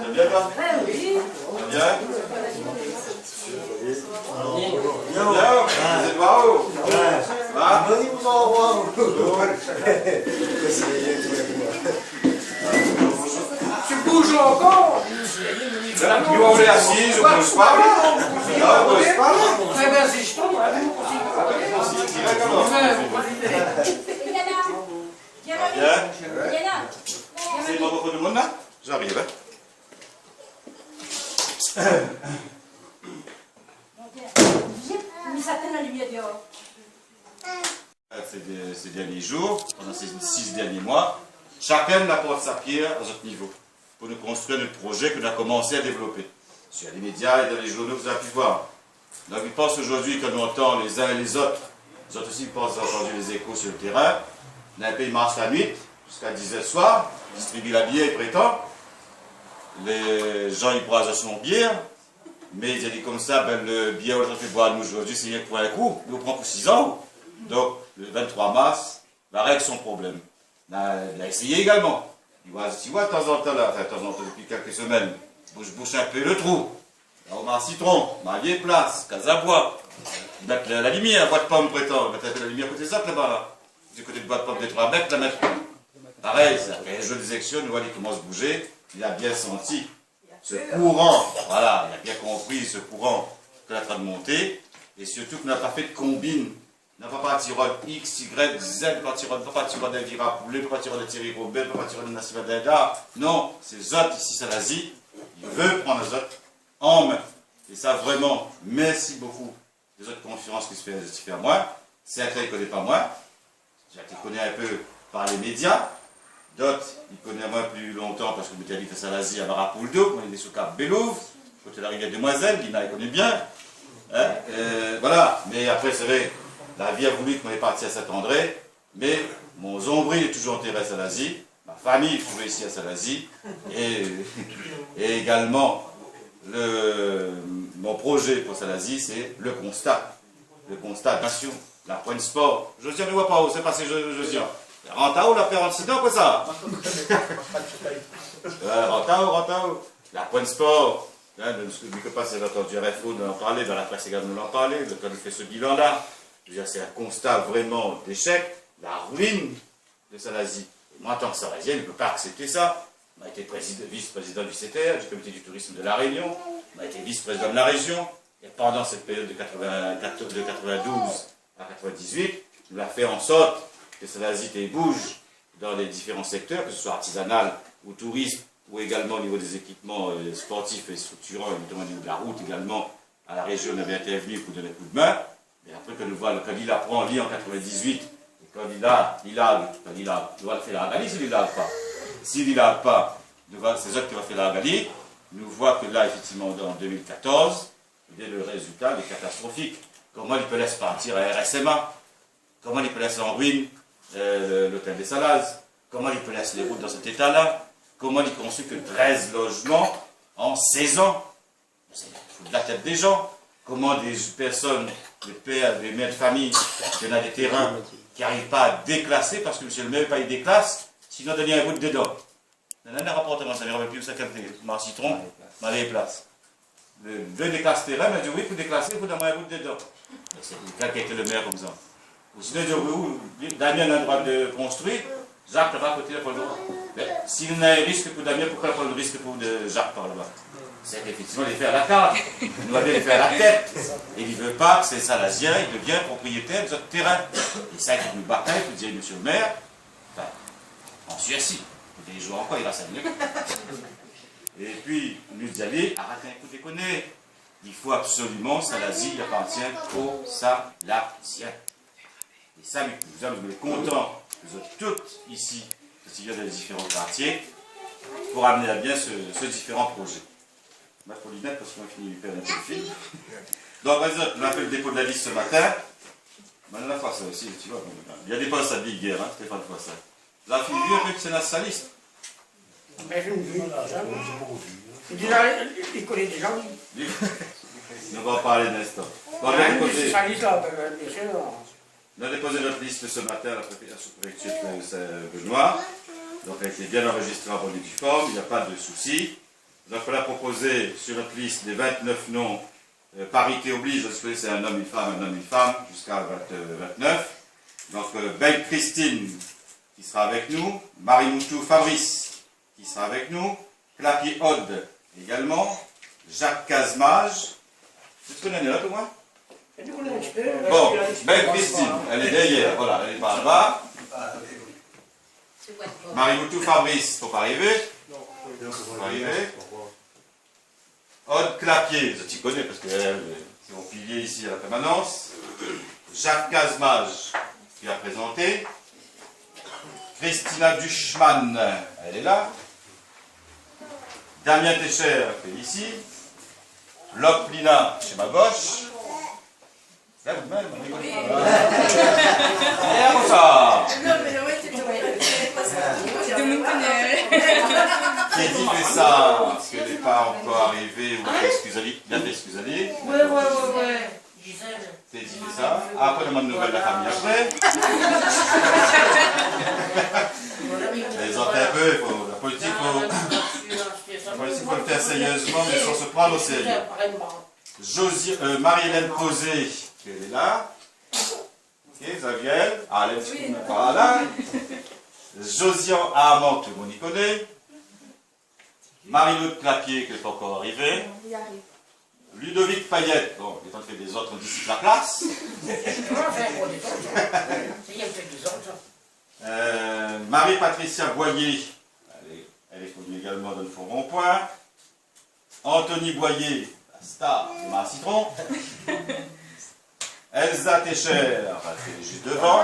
T'aimes bien toi? Oui. T'aimes bien? Bien? Vous êtes waouh? Ah? Tu bouges encore? On est assis, je ne bouge pas. Ah, on bouge pas. Très bien, si je tombe, c'est pas beaucoup de monde là? J'arrive. Ces derniers jours, pendant ces 6 derniers mois, chacun apporte sa pierre à notre niveau pour nous construire notre projet que nous avons commencé à développer. Sur les médias et dans les journaux, vous avez pu voir. Donc, je pense aujourd'hui que nous entend les uns et les autres aussi pensent avoir entendu les échos sur le terrain. On a un pays marche la nuit, jusqu'à 10h le soir, distribue la bière et prétend. Les gens ils boivent son bière, mais ils ont dit comme ça, ben, le bière aujourd'hui boire nous aujourd'hui, c'est rien pour un coup, nous prend pour 6 ans. Donc, le 23 mars, va régler son problème. Il a essayé également. Tu vois, de temps en temps, là, enfin, de temps en temps, depuis quelques semaines, bouche un peu le trou. Là, on a un citron, ma vieille place, Casabois. Mettre la lumière, bois de pomme prétend. Mettre la lumière côté ça, là-bas, là. Du côté de bois de pomme des 3 mètres, là, mettre. Pareil, après les jeux des élections, nous voyons qu'il commence à bouger. Il a bien senti ce courant, voilà, il a bien compris ce courant qu'il est en train de monter. Et surtout qu'il n'a pas fait de combine. Il n'a pas parti de X, Y, Z, pas parti de Vira Poulet, pas parti de Thierry Robert, pas parti de Nassima Dada. Non, ces autres ici, c'est l'Asie. Il veut prendre les autres en main. Et ça, vraiment, merci beaucoup des autres conférences qui se fait à moi. Certains ne connaissent pas moi. Je les connais un peu par les médias. D'autres, ils connaissent moi plus longtemps parce que je m'étais fait à l'Asie à Barapouldo, on est sous Cap Belouvre, côté de la rivière Demoiselle, Lina, il connaît bien. Hein, voilà, mais après, c'est vrai, la vie a voulu qu'on est parti à Saint-André, mais mon Zombri est toujours intéressé à l'Asie, ma famille est toujours ici à Salazie, et également, mon projet pour Salazie, c'est le constat nation, la pointe sport. Josiane ne voit pas où c'est passé Josiane. Rentao, la paire c'est quoi ça? Rentao, la pointe sport. Que passe, j'ai entendu RFO en parler, dans la presse également en parler, quand il fait ce bilan-là. C'est un constat vraiment d'échec, la ruine de Salazie. Moi, en tant que Sarazien, je ne peux pas accepter ça. On a été vice-président du CTR, du comité du tourisme de La Réunion, on a été vice-président de la région, et pendant cette période de 92 à 98, on a fait en sorte que Salazie bouge dans les différents secteurs, que ce soit artisanal ou tourisme, ou également au niveau des équipements sportifs et structurants, et notamment au niveau de la route également, à la région, on avait intervenu pour donner un coup de main. Mais après que nous voyons, quand il apprend, lit en 98, et quand il doit le faire la Gali, s'il ne l'a pas. S'il ne l'a pas, c'est eux qui vont faire la Gali, nous voit que là, effectivement, en 2014, eh bien, le résultat est catastrophique. Comment il peut laisser partir à RSMA? Comment il peut laisser en ruine l'hôtel des Salazes? Comment il peut laisser les routes dans cet état-là? Comment il construit que 13 logements en 16 ans? C'est de la tête des gens. Comment des personnes, des pères, des mères de famille, qui ont des terrains qui n'arrivent pas à déclasser, parce que monsieur le maire, pas il déclasse, sinon donner un bout de dedans. Dans un rapportement, ça ne me plus ça ma citron, ma les place. Le déclasse terrain, mais je dis oui, pour déclasser, il faut donner un bout de dedans. C'est quelqu'un qui a été le maire comme ça. Ou sinon, je dis oui, Damien a le droit de construire, Jacques va à côté, il n'a pas le droit. Mais s'il y a un risque pour Damien, pourquoi il n'y a pas le risque pour Jacques par là-bas? C'est qu'effectivement, il est fait à la carte, il doit bien les faire à la tête. Et il ne veut pas que ces Salaziens, il devient propriétaire de notre terrain. Et ça, il faut une bataille, il faut dire, monsieur le maire, enfin, en Suècie, il joue encore, il va s'amener. Et puis, nous dit, allez, arrêtez un coup de déconner. Il faut absolument, Salazie, il appartient aux Salaziens. Et ça, nous sommes contents, nous sommes toutes ici, qui viennent des différents quartiers, pour amener à bien ce différent projet. Ma Paulinette, parce qu'on a fini de faire un peu le film. Donc, par exemple, on a fait le dépôt de la liste ce matin. Maintenant, la fois ça aussi, tu vois. Il y a des postes à Big Guerre, hein, Stéphane Foissa. Là, il vu un peu que c'est la liste. Mais je me dis, il connaît des gens. On va en parler d'un instant. On a déposé notre liste ce matin à la préfecture de Saint-Benoît. Donc, elle a été bien enregistrée en bonne et due forme, il n'y a pas de souci. Donc on a proposé sur notre liste des 29 noms, parité oblige, parce que c'est un homme, une femme, jusqu'à 29. Donc Belle Christine, qui sera avec nous, Marie-Moutou Fabrice, qui sera avec nous, Clapier Aude également, Jacques Casmage. Est-ce qu'on en est là, tout moi? Bon, Belle Christine, elle est derrière, voilà, elle est par là-bas. Marie-Moutou Fabrice, il ne faut pas arriver. Il ne faut pas arriver. Aude Clapier, tu connais parce que c'est mon pilier ici à la permanence. Jacques Casmage, qui a présenté. Christina Duchman, elle est là. Damien Técher, qui est ici. Loc Lina, chez ma gauche. Là, vous-même, comme ça. Qui dit fait ça? Parce qu'elle n'est pas encore arrivée ou bien fait excusez. Ouais. C'est dit fait ça. Après, on demande de nouvelles de la famille après. Les autres un peu, la politique, il faut le faire sérieusement, mais sans se prendre au sérieux. Marie-Hélène Posé, elle est là. Ok, Xavier. Voilà. Josian Ahamant, tout le monde y connaît. Marie-Laude Clapier, qui n'est pas encore arrivée. Ludovic Payette, bon, il est en train de faire des autres d'ici la classe. Marie-Patricia Boyer, elle est connue également dans le fond rond-point. Anthony Boyer, la star de Ma Citron. Elsa Técher, elle est juste devant.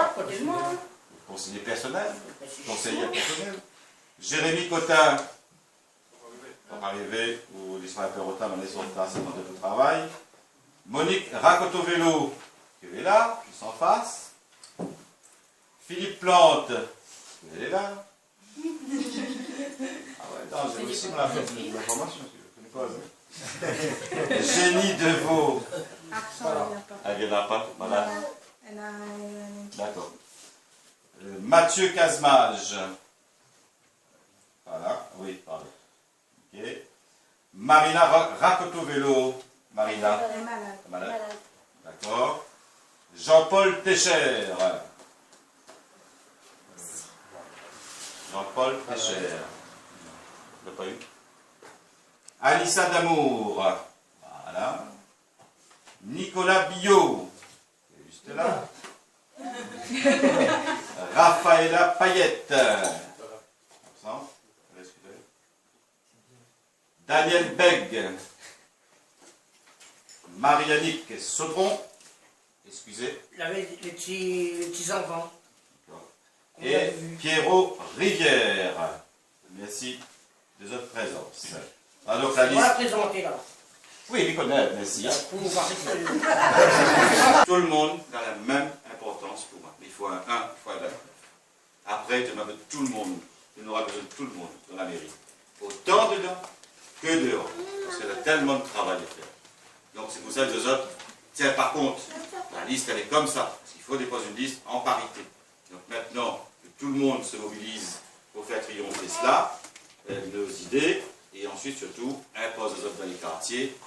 Conseiller personnel. Jérémy Cotin, pour arriver, ou l'histoire un peu retard, mais les autres classes de votre travail. Monique Racoto-Vélo, qui est là, juste en face. Philippe Plante, elle est là. Ah ouais, non, j'ai aussi l'information, je ne connais pas. Génie Deveau. Elle vient là pas, voilà. D'accord. Mathieu Casmage. Voilà, oui, pardon. Ok. Marina Racoto-Vélo. Marina. Malade. D'accord. Jean-Paul Técher. Jean-Paul Técher. Je l'ai pas eu. Alissa Damour. Voilà. Nicolas Billot. Juste là. Raphaëla Payette. Daniel Beg. Marianique Sautron. Excusez. Les petits enfants. Et Pierrot Rivière. Merci de votre présence. Alors, la liste. Présenter là. Oui, il connaît, merci. Tout le monde a la même importance pour moi. Il faut un 1, il faut un 2. Après, tu m'as tout le monde. Tu n'auras besoin de tout le monde dans la mairie. Autant dedans que dehors. Parce qu'il y a tellement de travail à faire. Donc c'est pour ça que les autres, tiens, par contre, la liste elle est comme ça. Parce qu'il faut déposer une liste en parité. Donc maintenant que tout le monde se mobilise pour faire triompher cela, nos idées, et ensuite surtout impose aux autres dans les quartiers,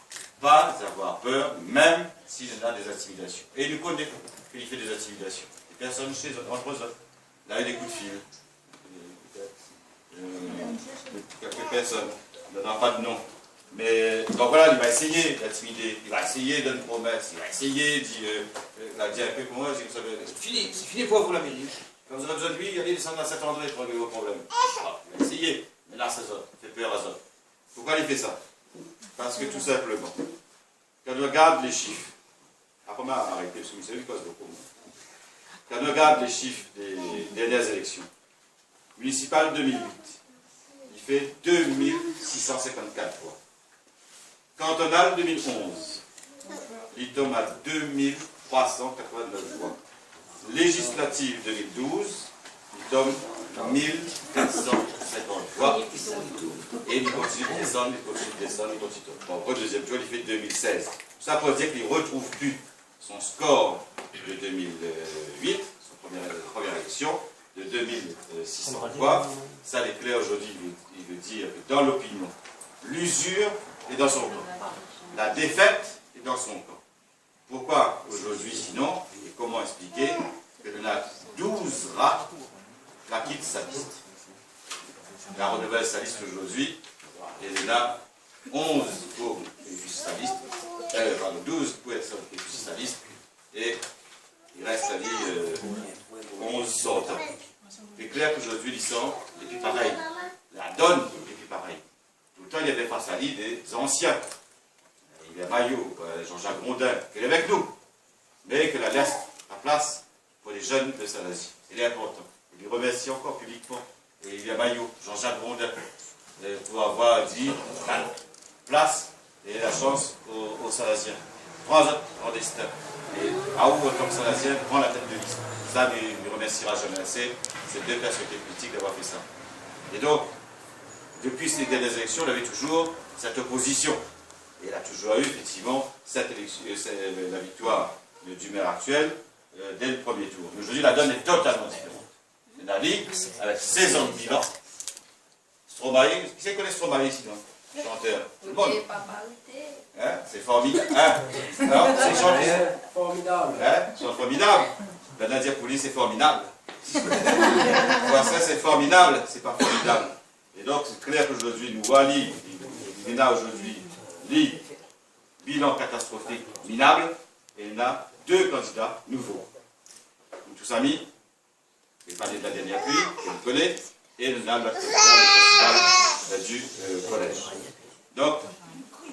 pas avoir peur, même s'il y a des intimidations. Et nous connaissons qu'il fait des intimidations. Des personnes chez eux, entre eux. Là, il y a des coups de fil. Quelques personnes. Il n'y en a pas de nom. Mais donc voilà, il va essayer d'intimider, il va essayer de nous promettre, il va essayer de dire un peu comme moi, c'est fini pour vous la mairie. Quand vous avez besoin de lui, allez descendre à cet endroit pour régler vos problèmes. Ah, il va essayer, mais là, c'est ça, il fait peur à ça. Pourquoi il fait ça? Parce que tout simplement, quand on regarde les chiffres, après m'a arrêté, parce que vous savez quoi, c'est beaucoup. Quand on regarde les chiffres des dernières élections, municipales 2008, il fait 2654 voix. Cantonal 2011, il tombe à 2389 voix. Législative 2012, il tombe à 1450 voix. Et il continue de descendre, il continue de descendre, il continue de descendre. Bon, au deuxième tour, il fait 2016. Ça pour dire qu'il ne retrouve plus son score de 2008, son première élection, de 2600 voix. Ça, l'éclair aujourd'hui, il veut dire que dans l'opinion, l'usure est dans son camp. La défaite est dans son camp. Pourquoi aujourd'hui sinon, et comment expliquer que l'on a 12 rats qui quittent sa liste. La renouvelle sa liste aujourd'hui, et il y en a 11 pour sa liste, 12 personnes qui épuisent sa liste, et il reste à dire 11 sortants. C'est clair qu'aujourd'hui, l'histoire est plus pareil. La donne est plus pareille. Tout le temps, il y avait face à lui des anciens. Il y a Maillot, Jean-Jacques Grondin, qui est avec nous, mais que la laisse la place pour les jeunes de Salazie. Il est important. Il lui remercie encore publiquement. Et il y a Maillot, Jean-Jacques Grondin, pour avoir dit la place et la chance aux Salaziens. Prends en destin. Et Aou, en tant que Salazien, prend la tête de liste. Ça, il ne remerciera jamais assez. Ces deux personnalités politiques d'avoir fait ça. Et donc, depuis ces dernières élections, il avait toujours cette opposition. Et il a toujours eu, effectivement, cette élection, la victoire du maire actuel dès le premier tour. Mais aujourd'hui, la donne est totalement différente. Nali, avec 16 ans de bilan, Stromae, qui c'est connaît Stromae sinon? Chanteur. Tout le monde. Hein? C'est formidable. Hein? Non, c'est chanteur. Formidable. Hein? C'est formidable. La Nadia Pouli, c'est formidable. Ça, c'est formidable, c'est pas formidable. Et donc, c'est clair qu'aujourd'hui, nous voyons, il y en a aujourd'hui, bilan catastrophique minable, et il y en a 2 candidats nouveaux. Nous tous amis, je vais parler de la dernière pluie, je le connais, et il y en a le principal du collège. Donc,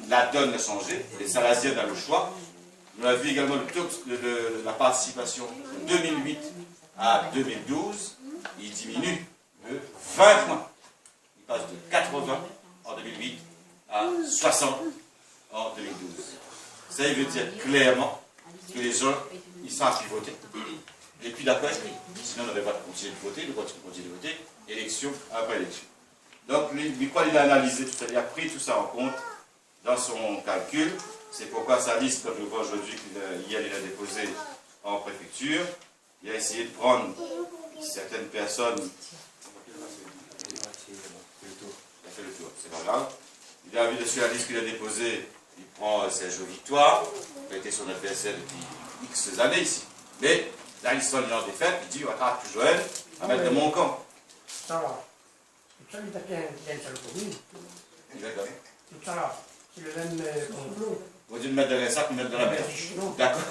la donne a changé, les Salaziens ont le choix. Nous avons vu également le taux de la participation de 2008 à 2012, il diminue de 20 points. Il passe de 80 en 2008 à 60 en 2012. Ça, il veut dire clairement que les gens, ils sont à pivoter. Et puis d'accord, sinon on n'aurait pas continué de voter, nous continuons de voter, élection après élection. Donc, lui, quoi, il a analysé tout ça, il a pris tout ça en compte dans son calcul. C'est pourquoi sa liste, comme je vois aujourd'hui, hier il a déposé en préfecture, il a essayé de prendre certaines personnes. Il a fait le tour, c'est pas grave. Il a vu dessus la liste qu'il a déposée, il prend Serge Victoire, qui a été son adversaire depuis X années ici. Mais là, il sort en défaite, il dit, attends, tu Joël, à mettre de mon camp. Ça va. Tout ça, il a bien une seule commune. Tout ça là, c'est le même complot. Au lieu de mettre dans les sacs, mettre dans la mer. D'accord.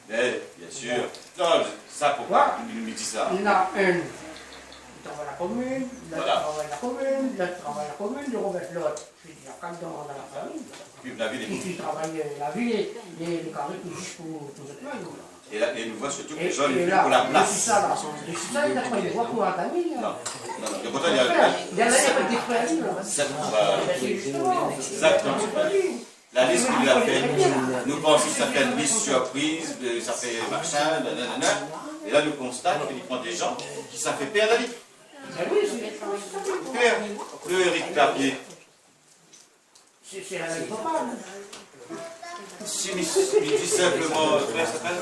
Mais, bien sûr. Non, ça, pourquoi il nous dit ça? Il y en a un qui travaille à la commune, l'autre travaille à la commune, l'autre travaille à la commune, il remet l'autre. Il y a 4 dans la famille. Puis la ville Et puis il travaille la ville, les carrés juste pour cette main. Et nous voit surtout que les gens les plus pour la place. C'est ça, là. Et c'est ça, il n'a pas les voix pour la famille. Non, non, non. Pourtant, il y a des frères. exactement. La liste qu'il a fait, nous pensons que ça fait une liste surprise, ça fait machin, nanana. Et là, nous constatons qu'il prend des gens qui ça fait perdre la vie. C'est clair. Le Eric Clapier. C'est la même propale. Si il dit simplement, comment ça s'appelle?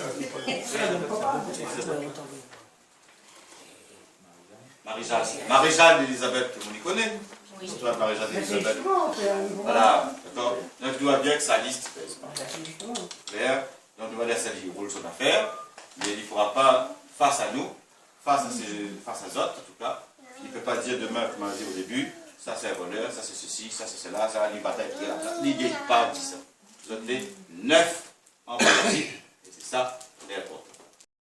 Marie-Jeanne. Marie-Jeanne Elisabeth, tout le monde y connaît. Oui. C'est toi, Marie-Jeanne Elisabeth. Voilà, d'accord. Donc, tu vois bien que sa liste pèse pas. Clair. Donc, tu vas laisser lui roule son affaire, mais il ne pourra pas, face à nous, face à Zot, en tout cas, il ne peut pas dire demain, comme on a dit au début, ça c'est un voleur, ça c'est ceci, ça c'est cela, ça va lui bataille, il n'y a pas dit ça. Vous êtes les 9 en politique, et c'est ça